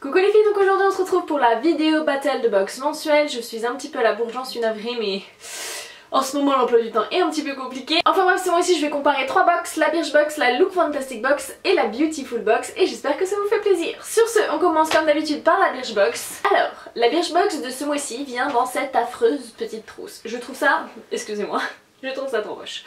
Coucou les filles, donc aujourd'hui on se retrouve pour la vidéo battle de box mensuelle. Je suis un petit peu à la bourgeoise, je suis navrée mais en ce moment l'emploi du temps est un petit peu compliqué. Enfin bref, ce mois-ci je vais comparer 3 box, la Birchbox, la Look Fantastic Box et la Beautiful Box et j'espère que ça vous fait plaisir. Sur ce, on commence comme d'habitude par la Birchbox. Alors, la Birchbox de ce mois-ci vient dans cette affreuse petite trousse. Je trouve ça, excusez-moi, je trouve ça trop moche.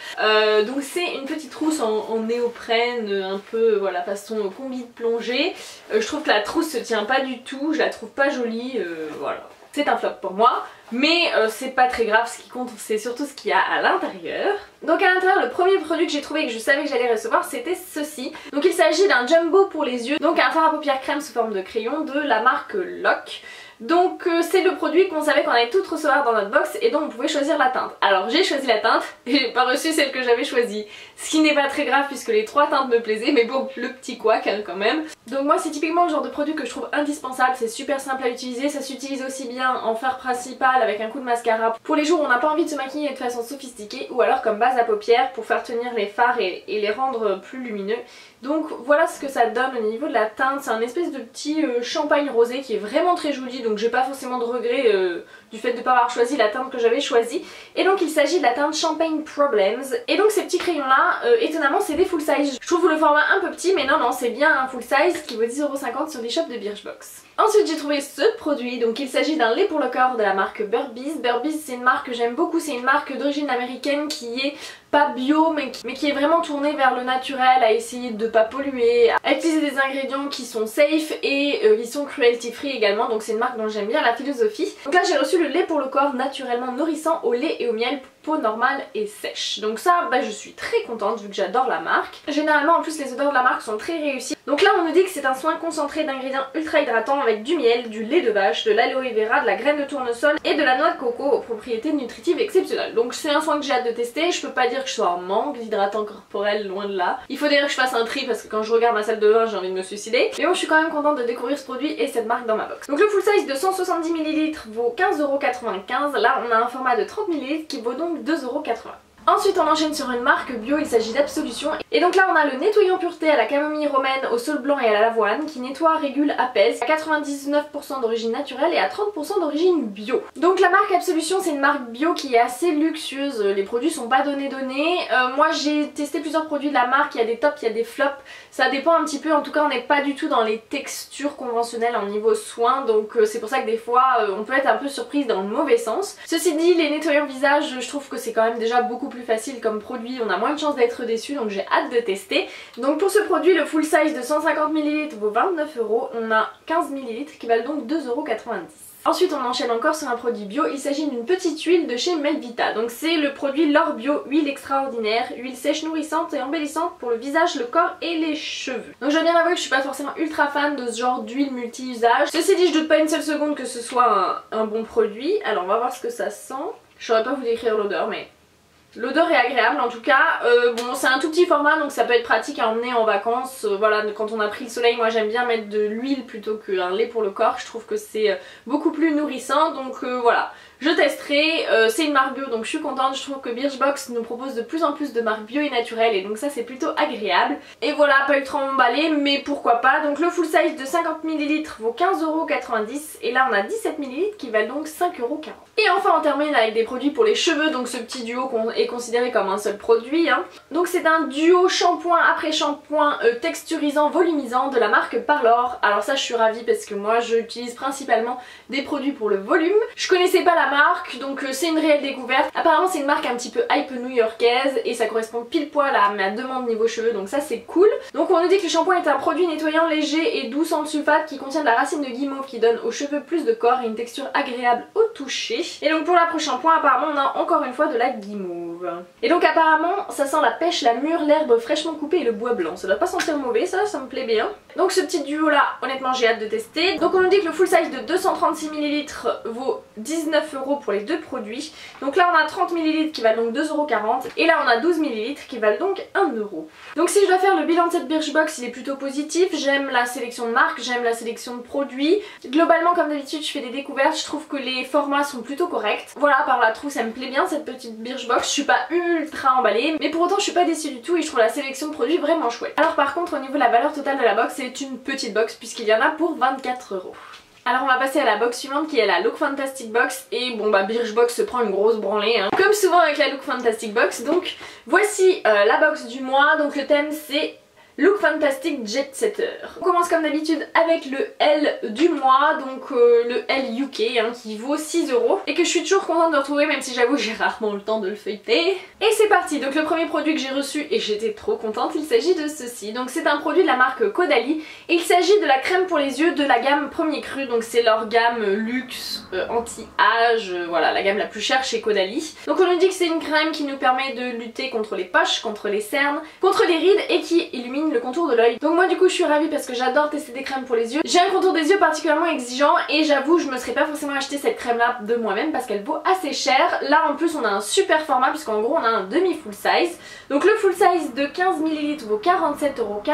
Donc c'est une petite trousse en néoprène, un peu voilà façon combi de plongée. Je trouve que la trousse se tient pas du tout, je la trouve pas jolie, voilà. C'est un flop pour moi, mais c'est pas très grave, ce qui compte c'est surtout ce qu'il y a à l'intérieur. Donc à l'intérieur, le premier produit que j'ai trouvé et que je savais que j'allais recevoir, c'était ceci. Donc il s'agit d'un jumbo pour les yeux, donc un fard à paupières crème sous forme de crayon de la marque Lock. Donc c'est le produit qu'on savait qu'on allait toutes recevoir dans notre box et dont on pouvait choisir la teinte. Alors j'ai choisi la teinte et j'ai pas reçu celle que j'avais choisie, ce qui n'est pas très grave puisque les 3 teintes me plaisaient, mais bon, le petit couac hein, quand même. Donc moi c'est typiquement le genre de produit que je trouve indispensable, c'est super simple à utiliser, ça s'utilise aussi bien en fard principal avec un coup de mascara pour les jours où on n'a pas envie de se maquiller de façon sophistiquée, ou alors comme base à paupières pour faire tenir les fards et les rendre plus lumineux. Donc voilà ce que ça donne au niveau de la teinte, c'est un espèce de petit champagne rosé qui est vraiment très joli, donc j'ai pas forcément de regret du fait de ne pas avoir choisi la teinte que j'avais choisie. Et donc il s'agit de la teinte Champagne Problems, et donc ces petits crayons là, étonnamment c'est des full size. Je trouve le format un peu petit, mais non c'est bien un full size qui vaut 10,50€ sur l'e-shop de Birchbox. Ensuite j'ai trouvé ce produit, donc il s'agit d'un lait pour le corps de la marque Burt's. Burt's c'est une marque que j'aime beaucoup, c'est une marque d'origine américaine qui est pas bio mais qui est vraiment tournée vers le naturel, à essayer de pas polluer, à utiliser des ingrédients qui sont safe et qui sont cruelty free également, donc c'est une marque dont j'aime bien la philosophie. Donc là j'ai reçu le lait pour le corps naturellement nourrissant au lait et au miel, peau normale et sèche. Donc ça je suis très contente vu que j'adore la marque. Généralement en plus les odeurs de la marque sont très réussies. Donc là on nous dit que c'est un soin concentré d'ingrédients ultra hydratants avec du miel, du lait de vache, de l'aloe vera, de la graine de tournesol et de la noix de coco aux propriétés nutritives exceptionnelles. Donc c'est un soin que j'ai hâte de tester, je peux pas dire que je sois en manque d'hydratant corporel, loin de là. Il faut d'ailleurs que je fasse un tri parce que quand je regarde ma salle de bain j'ai envie de me suicider. Mais bon je suis quand même contente de découvrir ce produit et cette marque dans ma box. Donc le full size de 170 ml vaut 15,95€, là on a un format de 30 ml qui vaut donc 2,80€. Ensuite on enchaîne sur une marque bio, il s'agit d'Absolution. Et donc là on a le nettoyant pureté à la camomille romaine, au saule blanc et à l'avoine qui nettoie, régule, apaise, à 99% d'origine naturelle et à 30% d'origine bio. Donc la marque Absolution c'est une marque bio qui est assez luxueuse, les produits sont pas donnés. Moi j'ai testé plusieurs produits de la marque, il y a des tops, il y a des flops, ça dépend un petit peu, en tout cas on n'est pas du tout dans les textures conventionnelles en niveau soin, donc c'est pour ça que des fois on peut être un peu surprise dans le mauvais sens. Ceci dit, les nettoyants visage je trouve que c'est quand même déjà beaucoup plus facile comme produit, on a moins de chances d'être déçu, donc j'ai hâte de tester. Donc pour ce produit le full size de 150 ml vaut 29€, on a 15 ml qui valent donc 2,90€. Ensuite on enchaîne encore sur un produit bio, il s'agit d'une petite huile de chez Melvita. Donc c'est le produit L'Or Bio, huile extraordinaire, huile sèche nourrissante et embellissante pour le visage, le corps et les cheveux. Donc je dois bien avouer que je suis pas forcément ultra fan de ce genre d'huile multi-usage. Ceci dit je doute pas une seule seconde que ce soit un bon produit. Alors on va voir ce que ça sent. Je saurais pas vous décrire l'odeur mais l'odeur est agréable en tout cas. Bon c'est un tout petit format donc ça peut être pratique à emmener en vacances. Voilà, quand on a pris le soleil, moi j'aime bien mettre de l'huile plutôt qu'un lait pour le corps. Je trouve que c'est beaucoup plus nourrissant, donc voilà. Je testerai, c'est une marque bio donc je suis contente, je trouve que Birchbox nous propose de plus en plus de marques bio et naturelles et donc ça c'est plutôt agréable. Et voilà, pas ultra emballé mais pourquoi pas. Donc le full size de 50 ml vaut 15,90€ et là on a 17 ml qui valent donc 5,40€. Et enfin on termine avec des produits pour les cheveux, donc ce petit duo est considéré comme un seul produit hein. Donc c'est un duo shampoing après shampoing texturisant volumisant de la marque Parlor. Alors ça je suis ravie parce que moi j'utilise principalement des produits pour le volume. Je connaissais pas la marque donc c'est une réelle découverte. Apparemment c'est une marque un petit peu hype new-yorkaise et ça correspond pile poil à ma demande niveau cheveux, donc ça c'est cool. Donc on nous dit que le shampoing est un produit nettoyant léger et doux sans sulfate qui contient de la racine de guimauve qui donne aux cheveux plus de corps et une texture agréable au toucher. Et donc pour l'approche shampoing apparemment on a encore une fois de la guimauve. Et donc apparemment ça sent la pêche, la mûre, l'herbe fraîchement coupée et le bois blanc. Ça doit pas sentir mauvais, ça me plaît bien. Donc ce petit duo là honnêtement j'ai hâte de tester. Donc on nous dit que le full size de 236 ml vaut 19€ pour les deux produits. Donc là on a 30 ml qui valent donc 2,40€ et là on a 12 ml qui valent donc 1€. Donc si je dois faire le bilan de cette Birchbox, il est plutôt positif. J'aime la sélection de marques, j'aime la sélection de produits. Globalement comme d'habitude je fais des découvertes, je trouve que les formats sont plutôt corrects. Voilà, par la trousse elle me plaît bien cette petite Birchbox. Je suis suis pas ultra emballée, mais pour autant je suis pas déçue du tout et je trouve la sélection de produits vraiment chouette. Alors par contre au niveau de la valeur totale de la box, c'est une petite box puisqu'il y en a pour 24 €. Alors on va passer à la box suivante qui est la Look Fantastic Box et bon bah Birchbox se prend une grosse branlée hein, comme souvent avec la Look Fantastic Box. Donc voici la box du mois, donc le thème c'est Look Fantastic Jet Setter. On commence comme d'habitude avec le L du mois, donc le L UK hein, qui vaut 6 € et que je suis toujours contente de retrouver même si j'avoue j'ai rarement le temps de le feuilleter. Et c'est parti, donc le premier produit que j'ai reçu et j'étais trop contente, il s'agit de ceci. Donc c'est un produit de la marque Caudalie et il s'agit de la crème pour les yeux de la gamme Premier Cru, donc c'est leur gamme luxe, anti-âge, voilà la gamme la plus chère chez Caudalie. Donc on nous dit que c'est une crème qui nous permet de lutter contre les poches, contre les cernes, contre les rides et qui illumine le contour de l'œil. Donc moi du coup je suis ravie parce que j'adore tester des crèmes pour les yeux. J'ai un contour des yeux particulièrement exigeant et j'avoue je me serais pas forcément acheté cette crème là de moi-même parce qu'elle vaut assez cher. Là en plus on a un super format puisqu'en gros on a un demi full size. Donc le full size de 15 ml vaut 47,40 €.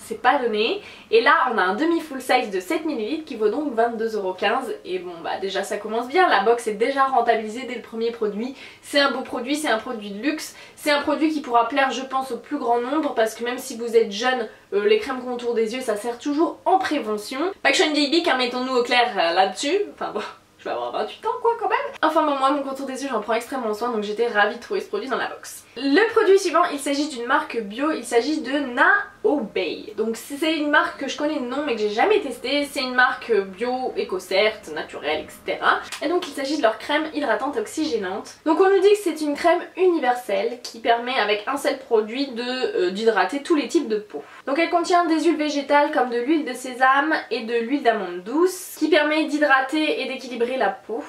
C'est pas donné, et là on a un demi full size de 7 ml qui vaut donc 22,15 € et bon bah déjà ça commence bien, la box est déjà rentabilisée dès le premier produit, c'est un beau produit, c'est un produit de luxe, c'est un produit qui pourra plaire je pense au plus grand nombre parce que même si vous êtes jeune, les crèmes contour des yeux ça sert toujours en prévention. Pas que je sois une vieille bique, hein, mettons-nous au clair là-dessus, enfin bon... Je vais avoir 28 ans quoi quand même. Enfin bon moi mon contour des yeux j'en prends extrêmement soin donc j'étais ravie de trouver ce produit dans la box. Le produit suivant il s'agit d'une marque bio, il s'agit de Naobey. Donc c'est une marque que je connais de nom mais que j'ai jamais testée. C'est une marque bio, éco-certe, naturelle etc. Et donc il s'agit de leur crème hydratante oxygénante. Donc on nous dit que c'est une crème universelle qui permet avec un seul produit d'hydrater tous les types de peau. Donc elle contient des huiles végétales comme de l'huile de sésame et de l'huile d'amande douce qui permet d'hydrater et d'équilibrer la peau.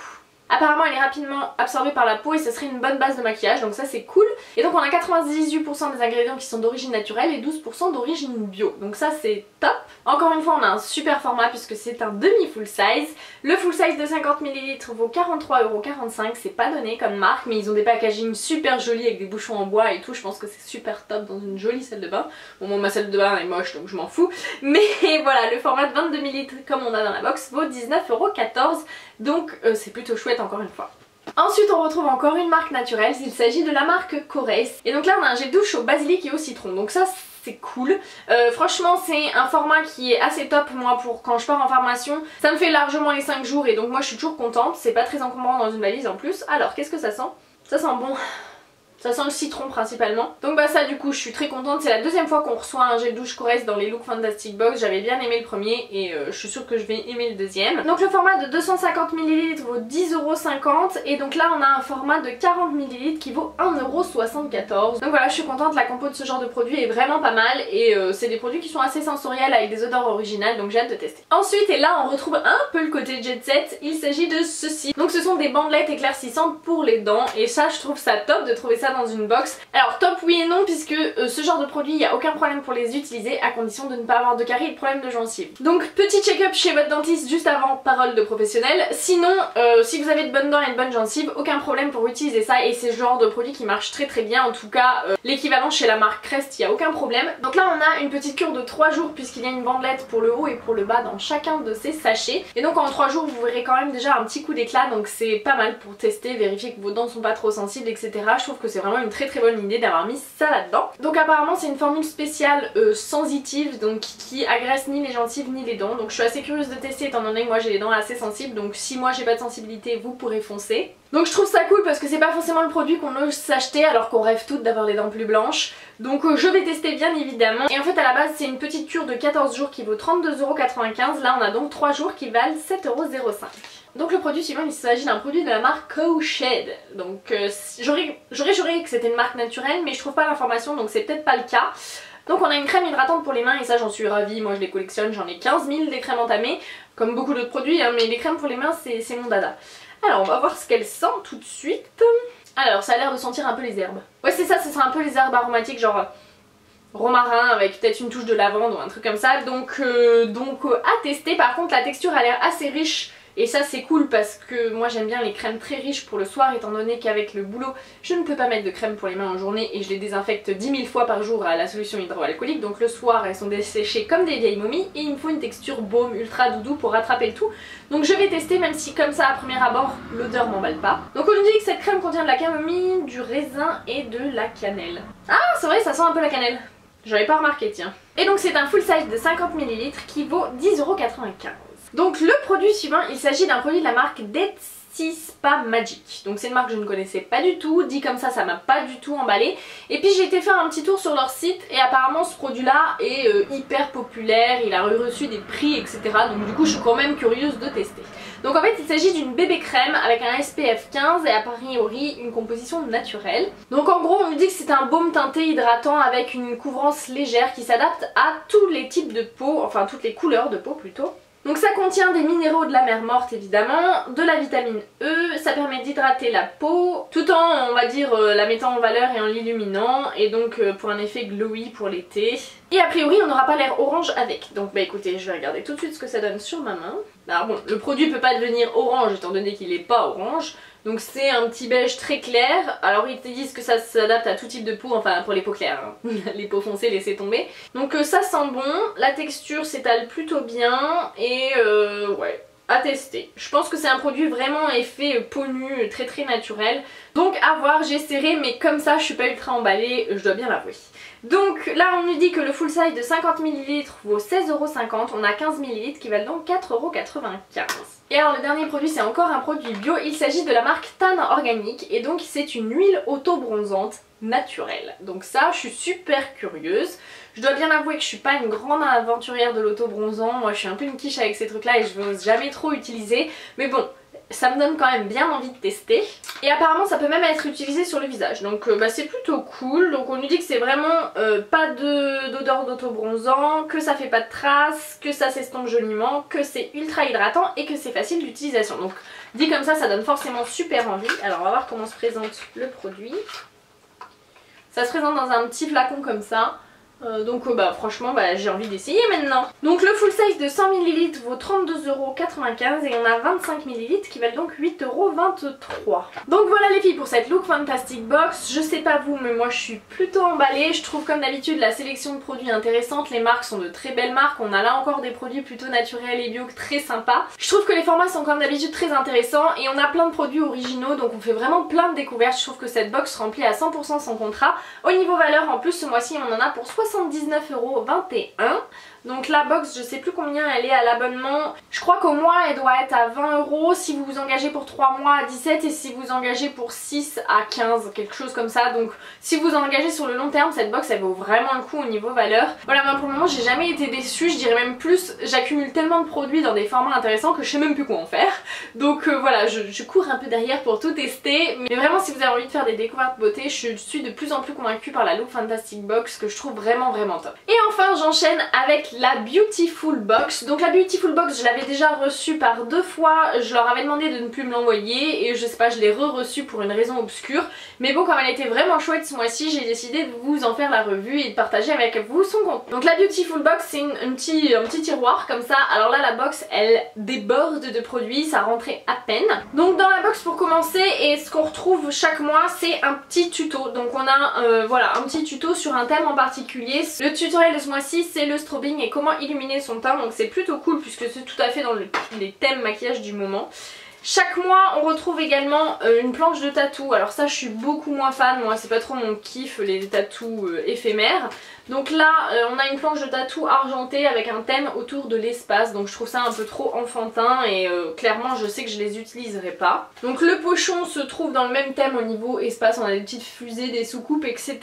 Apparemment elle est rapidement absorbée par la peau et ce serait une bonne base de maquillage donc ça c'est cool. Et donc on a 98% des ingrédients qui sont d'origine naturelle et 12% d'origine bio. Donc ça c'est top. Encore une fois on a un super format puisque c'est un demi full size. Le full size de 50 ml vaut 43,45 €, c'est pas donné comme marque mais ils ont des packaging super jolis avec des bouchons en bois et tout. Je pense que c'est super top dans une jolie salle de bain. Bon ma salle de bain est moche donc je m'en fous. Mais voilà le format de 22 ml comme on a dans la box vaut 19,14 € donc c'est plutôt chouette encore une fois. Ensuite on retrouve encore une marque naturelle, il s'agit de la marque Koreis. Et donc là on a un gel douche au basilic et au citron, donc ça c'est cool. Franchement c'est un format qui est assez top moi pour quand je pars en formation. Ça me fait largement les 5 jours et donc moi je suis toujours contente, c'est pas très encombrant dans une valise en plus. Alors qu'est-ce que ça sent? Ça sent bon. Ça sent le citron principalement. Donc bah ça du coup je suis très contente. C'est la deuxième fois qu'on reçoit un gel douche Koreis dans les Look Fantastic Box. J'avais bien aimé le premier et je suis sûre que je vais aimer le deuxième. Donc le format de 250 ml vaut 10,50 € et donc là on a un format de 40 ml qui vaut 1,74 €. Donc voilà je suis contente, la compo de ce genre de produit est vraiment pas mal et c'est des produits qui sont assez sensoriels avec des odeurs originales donc j'ai hâte de tester. Ensuite et là on retrouve un peu le côté jet set, il s'agit de ceci. Donc ce sont des bandelettes éclaircissantes pour les dents et ça je trouve ça top de trouver ça dans une box. Alors top oui et non puisque ce genre de produit il n'y a aucun problème pour les utiliser à condition de ne pas avoir de caries et de problème de gencives. Donc petit check-up chez votre dentiste juste avant, parole de professionnel. Sinon si vous avez de bonnes dents et de bonnes gencives, aucun problème pour utiliser ça et c'est ce genre de produit qui marche très très bien. En tout cas l'équivalent chez la marque Crest il n'y a aucun problème. Donc là on a une petite cure de 3 jours puisqu'il y a une bandelette pour le haut et pour le bas dans chacun de ces sachets. Et donc en 3 jours vous verrez quand même déjà un petit coup d'éclat donc c'est pas mal pour tester, vérifier que vos dents sont pas trop sensibles etc. Je trouve que c'est vraiment une très bonne idée d'avoir mis ça là-dedans. Donc apparemment c'est une formule spéciale sensitive donc qui agresse ni les gencives ni les dents. Donc je suis assez curieuse de tester étant donné que moi j'ai les dents assez sensibles donc si moi j'ai pas de sensibilité vous pourrez foncer. Donc je trouve ça cool parce que c'est pas forcément le produit qu'on ose s'acheter alors qu'on rêve toutes d'avoir les dents plus blanches. Donc je vais tester bien évidemment. Et en fait à la base c'est une petite cure de 14 jours qui vaut 32,95 €. Là on a donc 3 jours qui valent 7,05 €. Donc le produit suivant il s'agit d'un produit de la marque Co-Shed. Donc j'aurais juré que c'était une marque naturelle mais je trouve pas l'information donc c'est peut-être pas le cas. Donc on a une crème hydratante pour les mains et ça j'en suis ravie, moi je les collectionne, j'en ai 15 000 des crèmes entamées comme beaucoup d'autres produits hein, mais les crèmes pour les mains c'est mon dada. Alors on va voir ce qu'elle sent tout de suite. Alors ça a l'air de sentir un peu les herbes. Ouais c'est ça, ce sera un peu les herbes aromatiques genre romarin avec peut-être une touche de lavande ou un truc comme ça. Donc à tester. Par contre la texture a l'air assez riche et ça c'est cool parce que moi j'aime bien les crèmes très riches pour le soir, étant donné qu'avec le boulot je ne peux pas mettre de crème pour les mains en journée et je les désinfecte 10 000 fois par jour à la solution hydroalcoolique, donc le soir elles sont desséchées comme des vieilles momies et il me faut une texture baume ultra doudou pour rattraper le tout. Donc je vais tester, même si comme ça à premier abord l'odeur m'emballe pas. Donc on nous dit que cette crème contient de la camomille, du raisin et de la cannelle. Ah c'est vrai, ça sent un peu la cannelle. J'avais pas remarqué, tiens. Et donc c'est un full size de 50 ml qui vaut 10,95 €. Donc le produit suivant, il s'agit d'un produit de la marque Dead Sea Spa Magic. Donc c'est une marque que je ne connaissais pas du tout, dit comme ça m'a pas du tout emballé. Et puis j'ai été faire un petit tour sur leur site et apparemment ce produit là est hyper populaire, il a reçu des prix etc. Donc du coup je suis quand même curieuse de tester. Donc en fait il s'agit d'une bébé crème avec un SPF 15 et a priori une composition naturelle. Donc en gros on nous dit que c'est un baume teinté hydratant avec une couvrance légère qui s'adapte à tous les types de peau, enfin toutes les couleurs de peau plutôt. Donc ça contient des minéraux de la mer morte évidemment, de la vitamine E, ça permet d'hydrater la peau tout en on va dire la mettant en valeur et en l'illuminant et donc pour un effet glowy pour l'été. Et a priori on n'aura pas l'air orange avec, donc bah écoutez je vais regarder tout de suite ce que ça donne sur ma main. Alors bon le produit peut pas devenir orange étant donné qu'il est pas orange. Donc c'est un petit beige très clair, alors ils te disent que ça s'adapte à tout type de peau, enfin pour les peaux claires, hein. Les peaux foncées laissez tomber. Donc ça sent bon, la texture s'étale plutôt bien et ouais, à tester. Je pense que c'est un produit vraiment effet peau nue, très très naturel. Donc à voir, j'ai serré mais comme ça je suis pas ultra emballée, je dois bien l'avouer. Donc là on nous dit que le full size de 50 ml vaut 16,50 €, on a 15 ml qui valent donc 4,95 €. Et alors le dernier produit c'est encore un produit bio, il s'agit de la marque Tan Organique et donc c'est une huile auto-bronzante naturelle. Donc ça je suis super curieuse. Je dois bien avouer que je suis pas une grande aventurière de l'auto-bronzant, moi je suis un peu une quiche avec ces trucs là et je n'ose jamais trop utiliser. Mais bon, ça me donne quand même bien envie de tester. Et apparemment ça peut même être utilisé sur le visage, donc bah, c'est plutôt cool. Donc on nous dit que c'est vraiment pas d'odeur d'auto-bronzant, que ça fait pas de traces, que ça s'estompe joliment, que c'est ultra hydratant et que c'est facile d'utilisation. Donc dit comme ça donne forcément super envie. Alors on va voir comment se présente le produit. Ça se présente dans un petit flacon comme ça. Donc bah franchement bah, j'ai envie d'essayer maintenant. Donc le full size de 100 ml vaut 32,95 € et on a 25 ml qui valent donc 8,23 €. Donc voilà les filles pour cette Look Fantastic Box. Je sais pas vous mais moi je suis plutôt emballée. Je trouve comme d'habitude la sélection de produits intéressante. Les marques sont de très belles marques. On a là encore des produits plutôt naturels et bio très sympas. Je trouve que les formats sont comme d'habitude très intéressants et on a plein de produits originaux donc on fait vraiment plein de découvertes. Je trouve que cette box remplit à 100% son contrat. Au niveau valeur en plus ce mois-ci on en a pour 79,21 €. Donc la box je sais plus combien elle est à l'abonnement. Je crois qu'au mois elle doit être à 20 € si vous vous engagez pour 3 mois à 17 et si vous engagez pour 6 à 15, quelque chose comme ça. Donc si vous engagez sur le long terme cette box elle vaut vraiment le coup au niveau valeur. Voilà moi pour le moment j'ai jamais été déçue, je dirais même plus, j'accumule tellement de produits dans des formats intéressants que je sais même plus quoi en faire. Donc voilà je cours un peu derrière pour tout tester. Mais vraiment si vous avez envie de faire des découvertes beauté, je suis de plus en plus convaincue par la Look Fantastic Box que je trouve vraiment top. Et enfin j'enchaîne avec la Beautiful Box. Donc la Beautiful Box je l'avais déjà reçue par 2 fois, je leur avais demandé de ne plus me l'envoyer et je sais pas, je l'ai re-reçue pour une raison obscure. Mais bon comme elle était vraiment chouette ce mois-ci, j'ai décidé de vous en faire la revue et de partager avec vous son contenu. Donc la Beautiful Box c'est un petit tiroir comme ça. Alors là la box elle déborde de produits, ça rentrait à peine. Donc dans la box pour commencer et ce qu'on retrouve chaque mois c'est un petit tuto. Donc on a voilà un petit tuto sur un thème en particulier. Le tutoriel de ce mois-ci c'est le strobing et comment illuminer son teint, donc c'est plutôt cool puisque c'est tout à fait dans les thèmes maquillage du moment. Chaque mois on retrouve également une planche de tatou. Alors ça je suis beaucoup moins fan, moi c'est pas trop mon kiff les tatous éphémères. Donc là on a une planche de tatou argentée avec un thème autour de l'espace. Donc je trouve ça un peu trop enfantin et clairement je sais que je les utiliserai pas. Donc le pochon se trouve dans le même thème au niveau espace. On a des petites fusées, des soucoupes etc.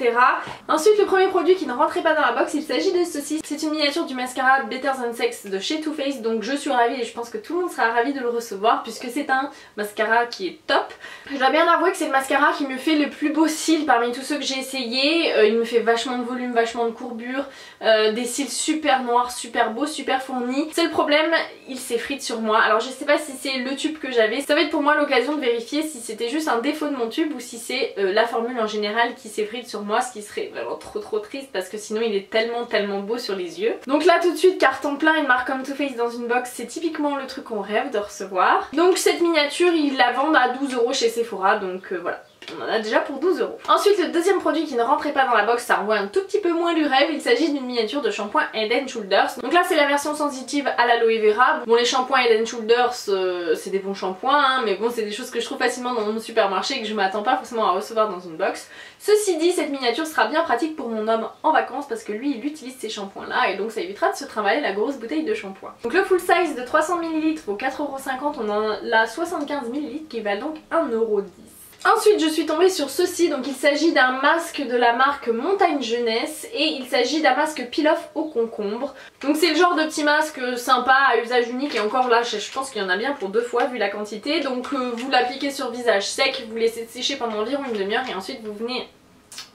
Ensuite le premier produit qui ne rentrait pas dans la box, il s'agit de ceci. C'est une miniature du mascara Better Than Sex de chez Too Faced. Donc je suis ravie et je pense que tout le monde sera ravi de le recevoir puisque c'est c'est un mascara qui est top. Je dois bien avouer que c'est le mascara qui me fait le plus beau cils parmi tous ceux que j'ai essayé. Il me fait vachement de volume, vachement de courbure, des cils super noirs, super beaux, super fournis. C'est le problème, il s'effrite sur moi. Alors je sais pas si c'est le tube que j'avais, ça va être pour moi l'occasion de vérifier si c'était juste un défaut de mon tube ou si c'est la formule en général qui s'effrite sur moi, ce qui serait vraiment trop triste parce que sinon il est tellement beau sur les yeux. Donc là tout de suite, carton plein, une marque comme Too Faced dans une box, c'est typiquement le truc qu'on rêve de recevoir. Donc cette miniature, ils la vendent à 12 € chez Sephora, donc voilà. On en a déjà pour 12 €. Ensuite, le deuxième produit qui ne rentrait pas dans la box, ça envoie un tout petit peu moins du rêve. Il s'agit d'une miniature de shampoing Head & Shoulders. Donc là, c'est la version sensitive à l'aloe vera. Bon, les shampoings Head & Shoulders, c'est des bons shampoings, hein, mais bon, c'est des choses que je trouve facilement dans mon supermarché et que je m'attends pas forcément à recevoir dans une box. Ceci dit, cette miniature sera bien pratique pour mon homme en vacances parce que lui, il utilise ces shampoings-là et donc ça évitera de se trimballer la grosse bouteille de shampoing. Donc le full size de 300 ml vaut 4,50 €. On en a la 75 ml qui valent donc 1,10 €. Ensuite je suis tombée sur ceci, donc il s'agit d'un masque de la marque Montagne Jeunesse et il s'agit d'un masque peel-off au concombre. Donc c'est le genre de petit masque sympa à usage unique et encore là je pense qu'il y en a bien pour 2 fois vu la quantité. Donc vous l'appliquez sur visage sec, vous laissez sécher pendant environ une demi-heure et ensuite vous venez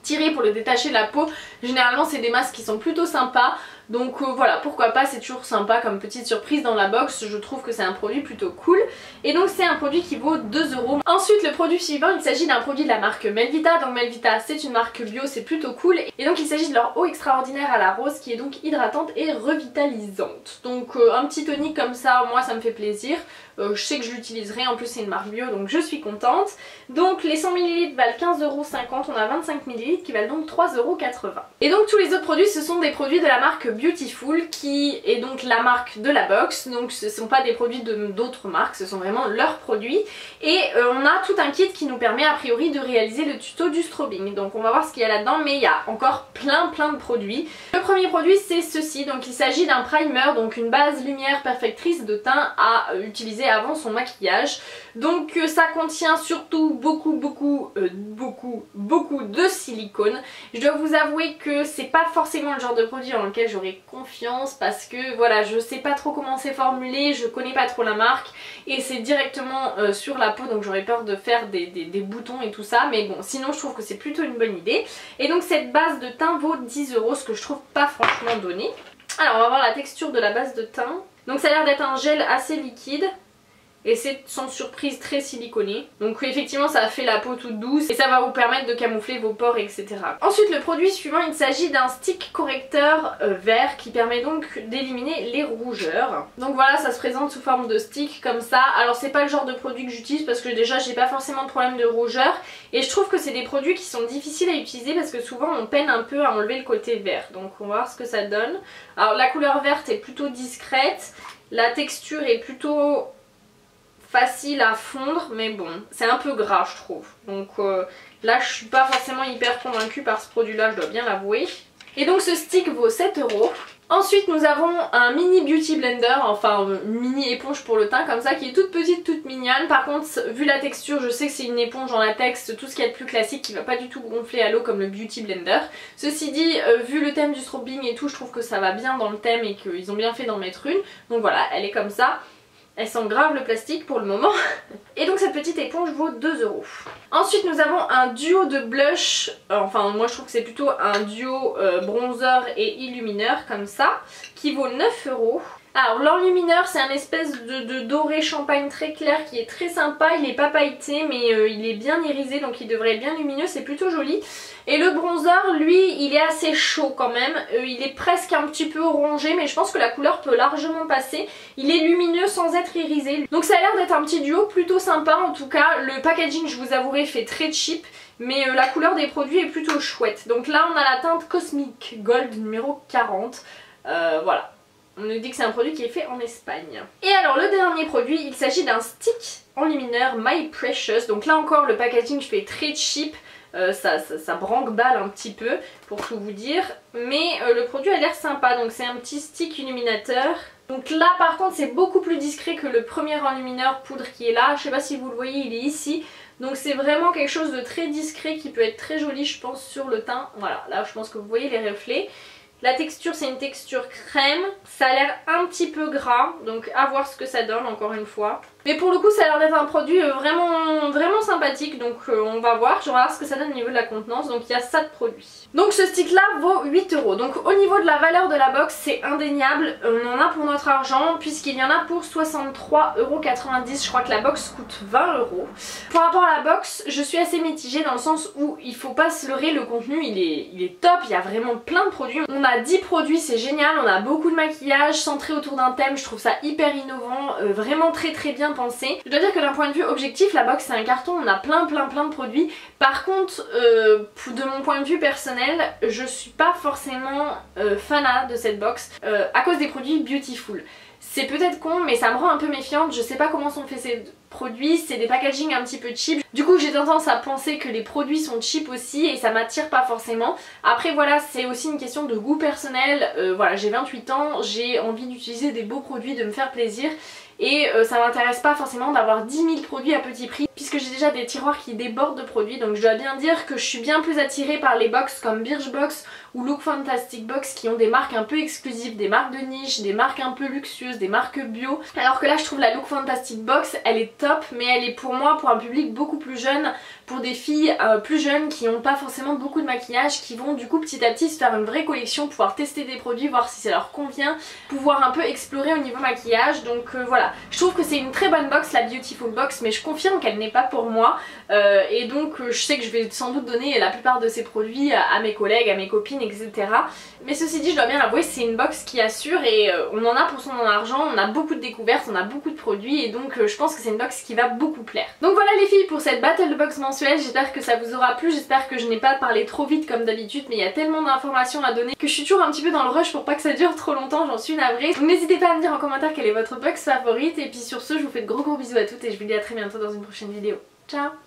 tirer pour le détacher de la peau. Généralement c'est des masques qui sont plutôt sympas. Donc voilà, pourquoi pas, c'est toujours sympa comme petite surprise dans la box, je trouve que c'est un produit plutôt cool. Et donc c'est un produit qui vaut 2 €. Ensuite le produit suivant, il s'agit d'un produit de la marque Melvita. Donc Melvita c'est une marque bio, c'est plutôt cool. Et donc il s'agit de leur eau extraordinaire à la rose qui est donc hydratante et revitalisante. Donc un petit tonique comme ça, moi ça me fait plaisir. Je sais que je l'utiliserai, en plus c'est une marque bio donc je suis contente. Donc les 100 ml valent 15,50 €, on a 25 ml qui valent donc 3,80 €. Et donc tous les autres produits ce sont des produits de la marque Beautiful qui est donc la marque de la box. Donc ce ne sont pas des produits d'autres marques, ce sont vraiment leurs produits. Et on a tout un kit qui nous permet a priori de réaliser le tuto du strobing. Donc on va voir ce qu'il y a là-dedans, mais il y a encore plein de produits. Le premier produit c'est ceci, donc il s'agit d'un primer, donc une base lumière perfectrice de teint à utiliser avant son maquillage. Donc ça contient surtout beaucoup de silicone. Je dois vous avouer que c'est pas forcément le genre de produit dans lequel j'aurais confiance parce que voilà, je sais pas trop comment c'est formulé, je connais pas trop la marque et c'est directement sur la peau, donc j'aurais peur de faire des boutons et tout ça, mais bon, sinon je trouve que c'est plutôt une bonne idée. Et donc cette base de teint vaut 10 €, ce que je trouve pas franchement donné. Alors on va voir la texture de la base de teint. Donc ça a l'air d'être un gel assez liquide. Et c'est sans surprise très siliconé. Donc effectivement ça fait la peau toute douce et ça va vous permettre de camoufler vos pores, etc. Ensuite le produit suivant, il s'agit d'un stick correcteur vert qui permet donc d'éliminer les rougeurs. Donc voilà, ça se présente sous forme de stick comme ça. Alors c'est pas le genre de produit que j'utilise parce que déjà j'ai pas forcément de problème de rougeur. Et je trouve que c'est des produits qui sont difficiles à utiliser parce que souvent on peine un peu à enlever le côté vert. Donc on va voir ce que ça donne. Alors la couleur verte est plutôt discrète. La texture est plutôt facile à fondre, mais bon, c'est un peu gras je trouve. Donc là je suis pas forcément hyper convaincue par ce produit là, je dois bien l'avouer. Et donc ce stick vaut 7 €. Ensuite nous avons un mini beauty blender, enfin une mini éponge pour le teint comme ça qui est toute petite, toute mignonne. Par contre vu la texture je sais que c'est une éponge en latex, tout ce qu'il y a de plus classique qui va pas du tout gonfler à l'eau comme le beauty blender. Ceci dit vu le thème du strobing et tout, je trouve que ça va bien dans le thème et qu'ils ont bien fait d'en mettre une. Donc voilà, elle est comme ça. Elle sent grave le plastique pour le moment. Et donc cette petite éponge vaut 2 €. Ensuite nous avons un duo de blush, enfin moi je trouve que c'est plutôt un duo bronzer et illumineur comme ça, qui vaut 9 €. Alors l'enlumineur c'est un espèce de doré champagne très clair qui est très sympa, il est pas pailleté mais il est bien irisé donc il devrait être bien lumineux, c'est plutôt joli. Et le bronzer lui il est assez chaud quand même, il est presque un petit peu orangé mais je pense que la couleur peut largement passer. Il est lumineux sans être irisé. Donc ça a l'air d'être un petit duo plutôt sympa en tout cas. Le packaging je vous avouerai fait très cheap. Mais la couleur des produits est plutôt chouette. Donc là on a la teinte Cosmic Gold numéro 40. Voilà. On nous dit que c'est un produit qui est fait en Espagne. Et alors le dernier produit, il s'agit d'un stick enlumineur My Precious. Donc là encore le packaging fait très cheap. Ça branque-balle un petit peu pour tout vous dire. Mais le produit a l'air sympa. Donc c'est un petit stick illuminateur. Donc là par contre c'est beaucoup plus discret que le premier enlumineur poudre qui est là. Je sais pas si vous le voyez, il est ici. Donc c'est vraiment quelque chose de très discret qui peut être très joli je pense sur le teint. Voilà, là je pense que vous voyez les reflets. La texture c'est une texture crème, ça a l'air un petit peu gras, donc à voir ce que ça donne encore une fois. Mais pour le coup ça a l'air d'être un produit vraiment sympathique, donc on va voir, je vais voir ce que ça donne au niveau de la contenance. Donc il y a ça de produit. Donc ce stick là vaut 8 €. Donc au niveau de la valeur de la box c'est indéniable, on en a pour notre argent puisqu'il y en a pour 63,90 €. Je crois que la box coûte 20 €. Par rapport à la box je suis assez mitigée dans le sens où il faut pas se leurrer, le contenu il est top, il y a vraiment plein de produits. On a 10 produits, c'est génial, on a beaucoup de maquillage centré autour d'un thème, je trouve ça hyper innovant, vraiment très bien pensé. Je dois dire que d'un point de vue objectif la box c'est un carton, on a plein de produits. Par contre de mon point de vue personnel je suis pas forcément fanat de cette box à cause des produits Beautiful. C'est peut-être con mais ça me rend un peu méfiante, je sais pas comment sont faits ces produits, c'est des packaging un petit peu cheap. Du coup j'ai tendance à penser que les produits sont cheap aussi et ça m'attire pas forcément. Après voilà, c'est aussi une question de goût personnel, voilà, j'ai 28 ans, j'ai envie d'utiliser des beaux produits, de me faire plaisir. Et ça m'intéresse pas forcément d'avoir 10 000 produits à petit prix puisque j'ai déjà des tiroirs qui débordent de produits. Donc je dois bien dire que je suis bien plus attirée par les box comme Birchbox ou Look Fantastic Box qui ont des marques un peu exclusives, des marques de niche, des marques un peu luxueuses, des marques bio. Alors que là je trouve la Look Fantastic Box elle est top mais elle est pour moi pour un public beaucoup plus jeune, pour des filles plus jeunes qui n'ont pas forcément beaucoup de maquillage, qui vont du coup petit à petit se faire une vraie collection, pouvoir tester des produits, voir si ça leur convient, pouvoir un peu explorer au niveau maquillage. Donc voilà, je trouve que c'est une très bonne box, la Beautiful Box, mais je confirme qu'elle n'est pas pour moi et donc je sais que je vais sans doute donner la plupart de ces produits à mes collègues, à mes copines, etc. Mais ceci dit je dois bien l'avouer, c'est une box qui assure et on en a pour son argent, on a beaucoup de découvertes, on a beaucoup de produits et donc je pense que c'est une box qui va beaucoup plaire. Donc voilà les filles pour cette battle de box mensuelle, j'espère que ça vous aura plu, j'espère que je n'ai pas parlé trop vite comme d'habitude mais il y a tellement d'informations à donner que je suis toujours un petit peu dans le rush pour pas que ça dure trop longtemps, j'en suis navrée. Donc n'hésitez pas à me dire en commentaire quelle est votre box favorite et puis sur ce je vous fais de gros bisous à toutes et je vous dis à très bientôt dans une prochaine vidéo. Ciao!